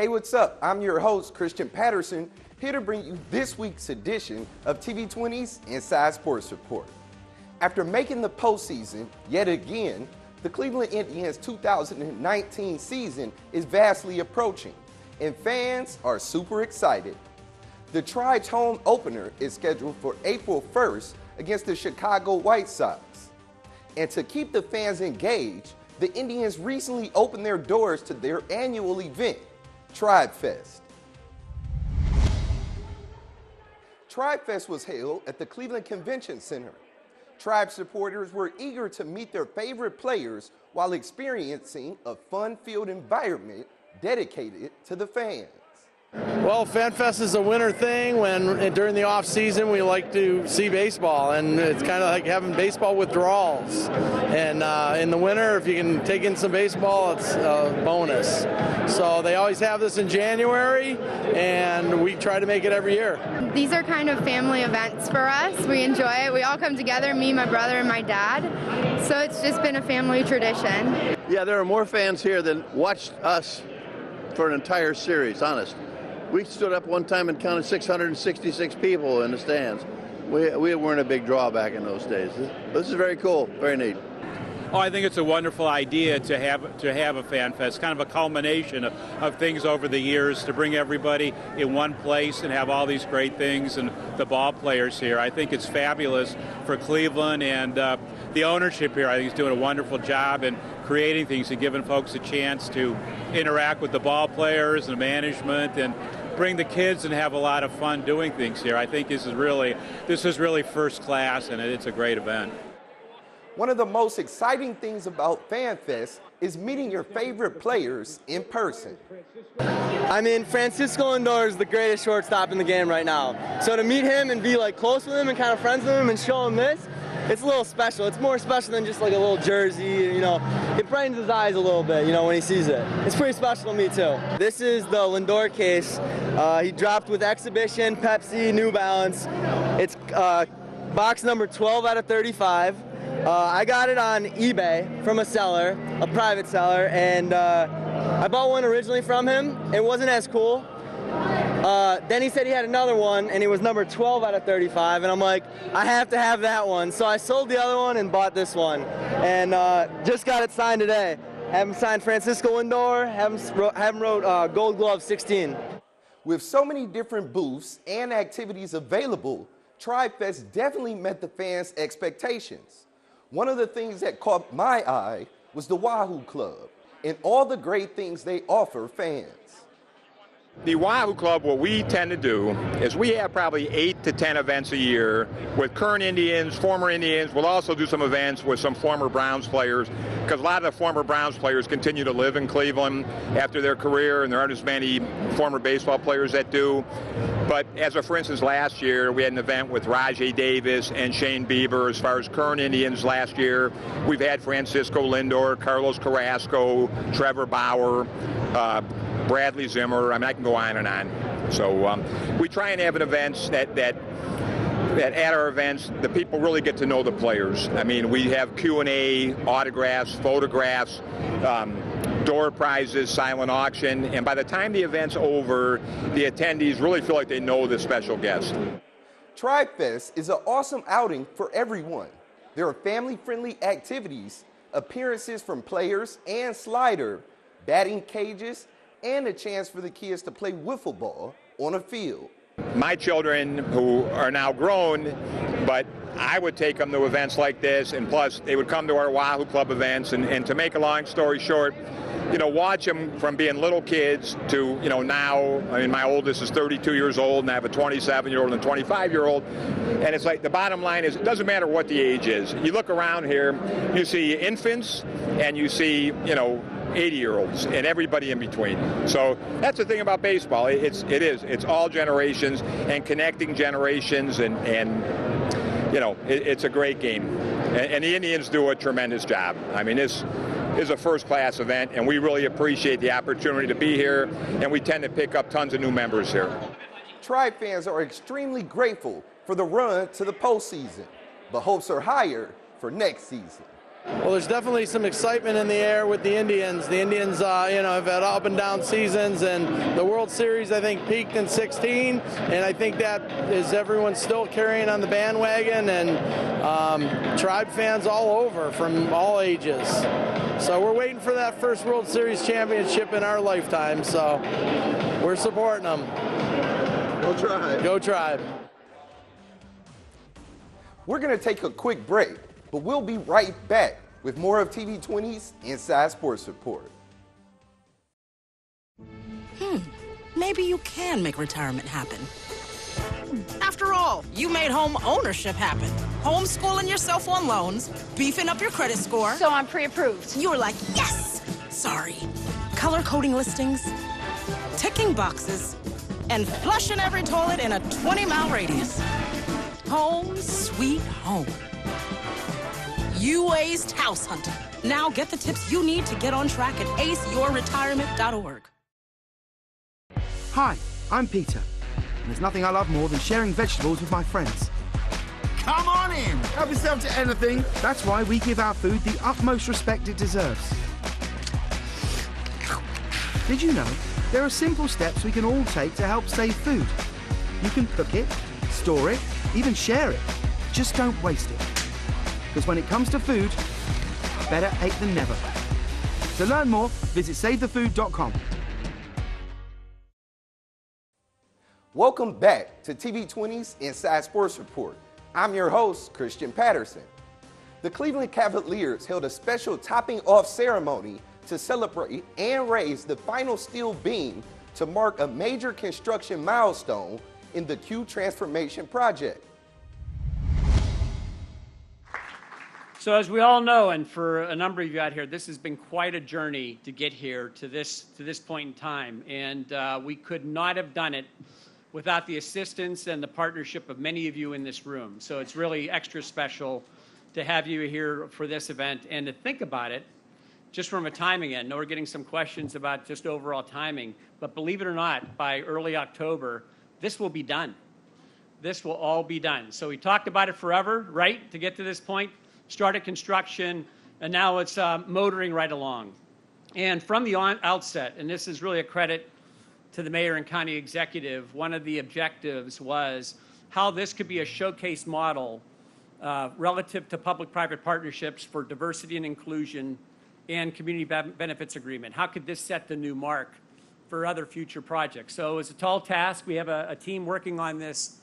Hey, what's up? I'm your host, Christian Patterson, here to bring you this week's edition of TV20's Inside Sports Report. After making the postseason yet again, the Cleveland Indians 2019 season is vastly approaching, and fans are super excited. The Tribe's home opener is scheduled for April 1st against the Chicago White Sox. And to keep the fans engaged, the Indians recently opened their doors to their annual event, Tribe Fest. Tribe Fest was held at the Cleveland Convention Center. Tribe supporters were eager to meet their favorite players while experiencing a fun-filled environment dedicated to the fans. Well, FanFest is a winter thing. When during the off season we like to see baseball, and it's kind of like having baseball withdrawals. And in the winter, if you can take in some baseball, it's a bonus. So they always have this in January, and we try to make it every year. These are kind of family events for us. We enjoy it. We all come together, me, my brother, and my dad. So it's just been a family tradition. Yeah, there are more fans here than watched us for an entire series, honest. We stood up one time and counted 666 people in the stands. We weren't a big draw back in those days. This is very cool, very neat. Oh, I think it's a wonderful idea to have a fan fest, kind of a culmination of things over the years to bring everybody in one place and have all these great things and the ball players here. I think it's fabulous for Cleveland, and the ownership here I think is doing a wonderful job in creating things and giving folks a chance to interact with the ball players and management and bring the kids and have a lot of fun doing things here. I think this is really first class, and it's a great event. One of the most exciting things about FanFest is meeting your favorite players in person. I mean, Francisco Lindor is the greatest shortstop in the game right now. So to meet him and be like close with him and kind of friends with him and show him this, it's a little special. It's more special than just like a little jersey, you know. It brightens his eyes a little bit, you know, when he sees it. It's pretty special to me too. This is the Lindor case. He dropped with Exhibition, Pepsi, New Balance. It's box number 12 out of 35. I got it on eBay from a seller, a private seller, and I bought one originally from him. It wasn't as cool. Then he said he had another one, and it was number 12 out of 35, and I'm like, I have to have that one. So I sold the other one and bought this one, and just got it signed today. Have him signed Francisco Lindor, have him wrote Gold Glove 16. With so many different booths and activities available, Tribe Fest definitely met the fans' expectations. One of the things that caught my eye was the Wahoo Club and all the great things they offer fans. The Wahoo Club, what we tend to do is we have probably 8 to 10 events a year with current Indians, former Indians. We'll also do some events with some former Browns players, because a lot of the former Browns players continue to live in Cleveland after their career, and there aren't as many former baseball players that do. But for instance, last year we had an event with Rajay Davis and Shane Bieber. As far as current Indians last year, we've had Francisco Lindor, Carlos Carrasco, Trevor Bauer, Bradley Zimmer. I mean, I can go on and on. So we try and have an events that at our events, the people really get to know the players. I mean, we have Q&A, autographs, photographs, door prizes, silent auction, and by the time the event's over, the attendees really feel like they know the special guest. Tribe Fest is an awesome outing for everyone. There are family-friendly activities, appearances from players and slider, batting cages, and a chance for the kids to play wiffle ball on a field. My children, who are now grown, but I would take them to events like this, and plus they would come to our Wahoo Club events, and to make a long story short, you know, watch them from being little kids to, you know, now, I mean, my oldest is 32 years old, and I have a 27-year-old and a 25-year-old, and it's like the bottom line is it doesn't matter what the age is. You look around here, you see infants, and you see, you know, 80-year-olds and everybody in between. So that's the thing about baseball. It's all generations and connecting generations, and you know, it's a great game. And the Indians do a tremendous job. I mean, this is a first-class event, and we really appreciate the opportunity to be here, and we tend to pick up tons of new members here. Tribe fans are extremely grateful for the run to the postseason, but hopes are higher for next season. Well, there's definitely some excitement in the air with the Indians. The Indians, have had up and down seasons, and the World Series, I think, peaked in 16, and I think that is everyone still carrying on the bandwagon, and Tribe fans all over from all ages. So we're waiting for that first World Series championship in our lifetime, so we're supporting them. Go Tribe. Go Tribe. We're going to take a quick break, but we'll be right back with more of TV20's Inside Sports Report. Maybe you can make retirement happen. After all, you made home ownership happen. Homeschooling yourself on loans, beefing up your credit score. So I'm pre-approved. You were like, yes! Sorry. Color coding listings, ticking boxes, and flushing every toilet in a 20-mile radius. Home sweet home. You aced house hunting. Now get the tips you need to get on track at aceyourretirement.org. Hi, I'm Peter, and there's nothing I love more than sharing vegetables with my friends. Come on in! Help yourself to anything. That's why we give our food the utmost respect it deserves. Did you know there are simple steps we can all take to help save food? You can cook it, store it, even share it. Just don't waste it. Because when it comes to food, better ate than never. To learn more, visit SaveTheFood.com. Welcome back to TV20's Inside Sports Report. I'm your host, Christian Patterson. The Cleveland Cavaliers held a special topping off ceremony to celebrate and raise the final steel beam to mark a major construction milestone in the Q Transformation Project. So as we all know, and for a number of you out here, this has been quite a journey to get here to this point in time. And we could not have done it without the assistance and the partnership of many of you in this room. So it's really extra special to have you here for this event and to think about it just from a timing end. I know we're getting some questions about just overall timing, but believe it or not, by early October, this will be done. This will all be done. So we talked about it forever, right, to get to this point. Started construction, and now it's motoring right along. And from the outset, and this is really a credit to the mayor and county executive, one of the objectives was how this could be a showcase model relative to public-private partnerships for diversity and inclusion and community benefits agreement. How could this set the new mark for other future projects? So it's a tall task. We have a team working on this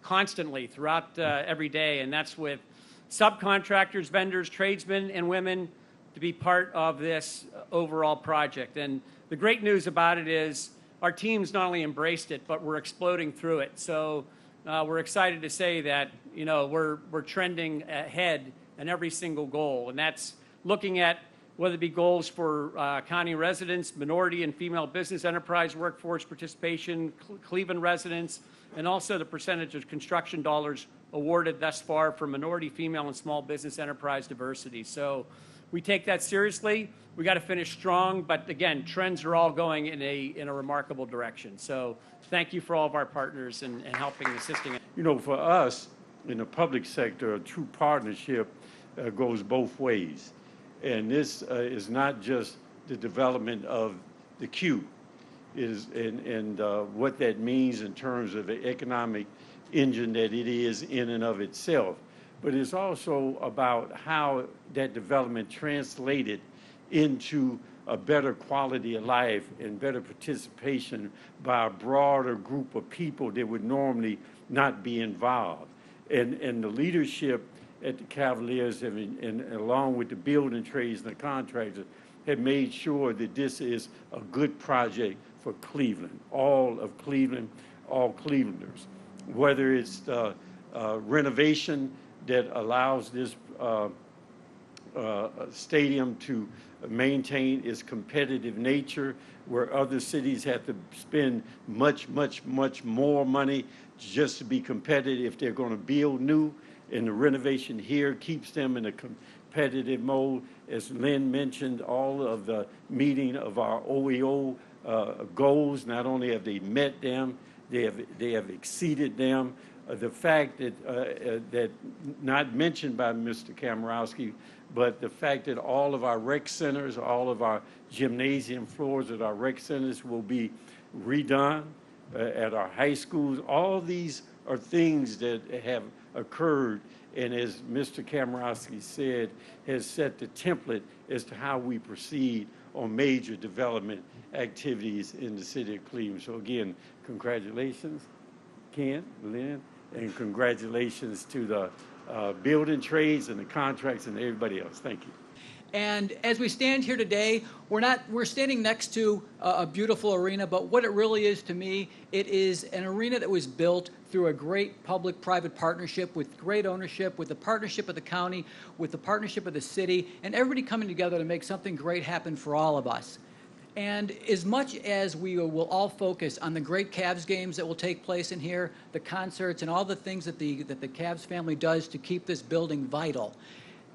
constantly throughout every day, and that's with subcontractors, vendors, tradesmen, and women to be part of this overall project. And the great news about it is our team's not only embraced it, but we're exploding through it. So we're excited to say that, we're trending ahead in every single goal. And that's looking at whether it be goals for county residents, minority and female business enterprise workforce participation, Cleveland residents, and also the percentage of construction dollars awarded thus far for minority, female, and small business enterprise diversity. So we take that seriously. We got to finish strong, but again, trends are all going in a remarkable direction. So thank you for all of our partners and helping, assisting. For us in the public sector, a true partnership goes both ways. And this is not just the development of the Q, and what that means in terms of the economic engine that it is in and of itself, but it's also about how that development translated into a better quality of life and better participation by a broader group of people that would normally not be involved. And the leadership at the Cavaliers, and along with the building trades and the contractors, have made sure that this is a good project for Cleveland, all of Cleveland, all Clevelanders. Whether it's renovation that allows this stadium to maintain its competitive nature, where other cities have to spend much, much, much more money just to be competitive if they're going to build new, and the renovation here keeps them in a competitive mode. As Lynn mentioned, all of the meeting of our OEO goals, not only have they met them, they have exceeded them. The fact that not mentioned by Mr. Kamrowski, but the fact that all of our rec centers, all of our gymnasium floors at our rec centers will be redone at our high schools, all these are things that have occurred, and as Mr. Kamrowski said, has set the template as to how we proceed on major development activities in the city of Cleveland. So again, congratulations, Ken, Lynn, and congratulations to the building trades and the contracts and everybody else. Thank you. And as we stand here today, we're standing next to a beautiful arena, but what it really is to me, it is an arena that was built through a great public-private partnership with great ownership, with the partnership of the county, with the partnership of the city, and everybody coming together to make something great happen for all of us. And as much as we will all focus on the great Cavs games that will take place in here, the concerts and all the things that the Cavs family does to keep this building vital,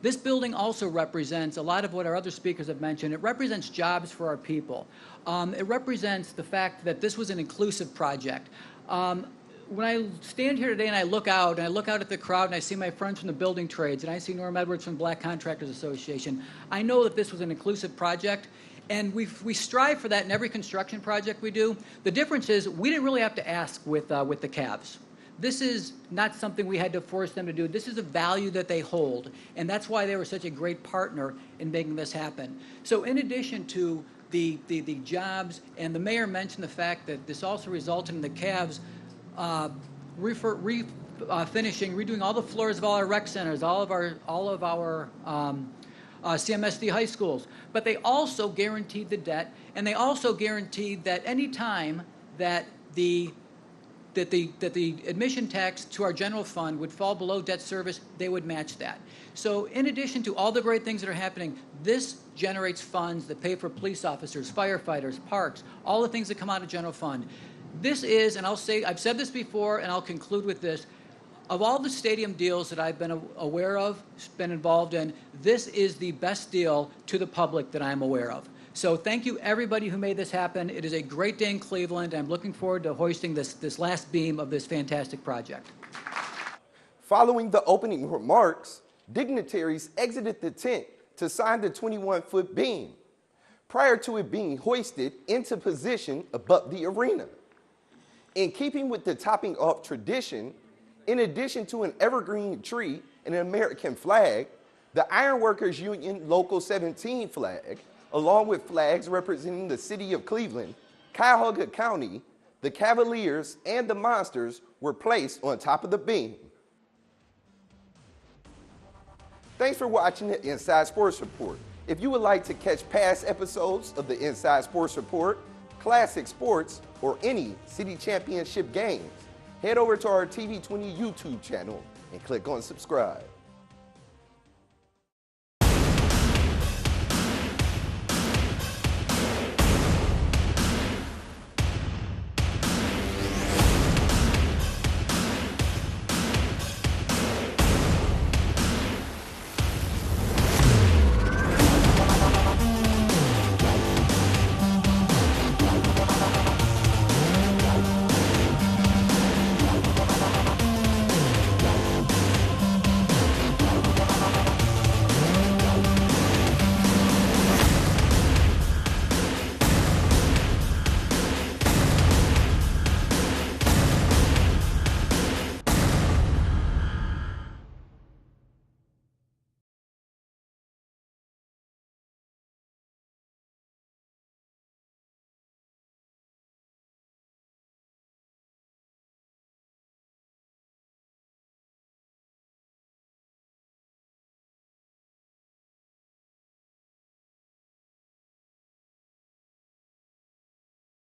this building also represents a lot of what our other speakers have mentioned. It represents jobs for our people. It represents the fact that this was an inclusive project. When I stand here today and I look out at the crowd and I see my friends from the building trades and I see Norm Edwards from Black Contractors Association, I know that this was an inclusive project, and we strive for that in every construction project we do. The difference is we didn't really have to ask with the Cavs. This is not something we had to force them to do. This is a value that they hold, and that's why they were such a great partner in making this happen. So in addition to the jobs, and the mayor mentioned the fact that this also resulted in the Cavs finishing, redoing all the floors of all our rec centers, all of our CMSD high schools. But they also guaranteed the debt, and they also guaranteed that any time that the admission tax to our general fund would fall below debt service, they would match that. So in addition to all the great things that are happening, this generates funds that pay for police officers, firefighters, parks, all the things that come out of general fund. This is, and I've said this before, and I'll conclude with this, of all the stadium deals that I've been aware of, been involved in, this is the best deal to the public that I'm aware of. So thank you, everybody who made this happen. It is a great day in Cleveland. I'm looking forward to hoisting this last beam of this fantastic project. Following the opening remarks, dignitaries exited the tent to sign the 21-foot beam, prior to it being hoisted into position above the arena. In keeping with the topping off tradition, in addition to an evergreen tree and an American flag, the Ironworkers Union Local 17 flag, along with flags representing the city of Cleveland, Cuyahoga County, the Cavaliers, and the Monsters were placed on top of the beam. Thanks for watching the Inside Sports Report. If you would like to catch past episodes of the Inside Sports Report, Classic Sports, or any city championship games, head over to our TV20 YouTube channel and click on subscribe.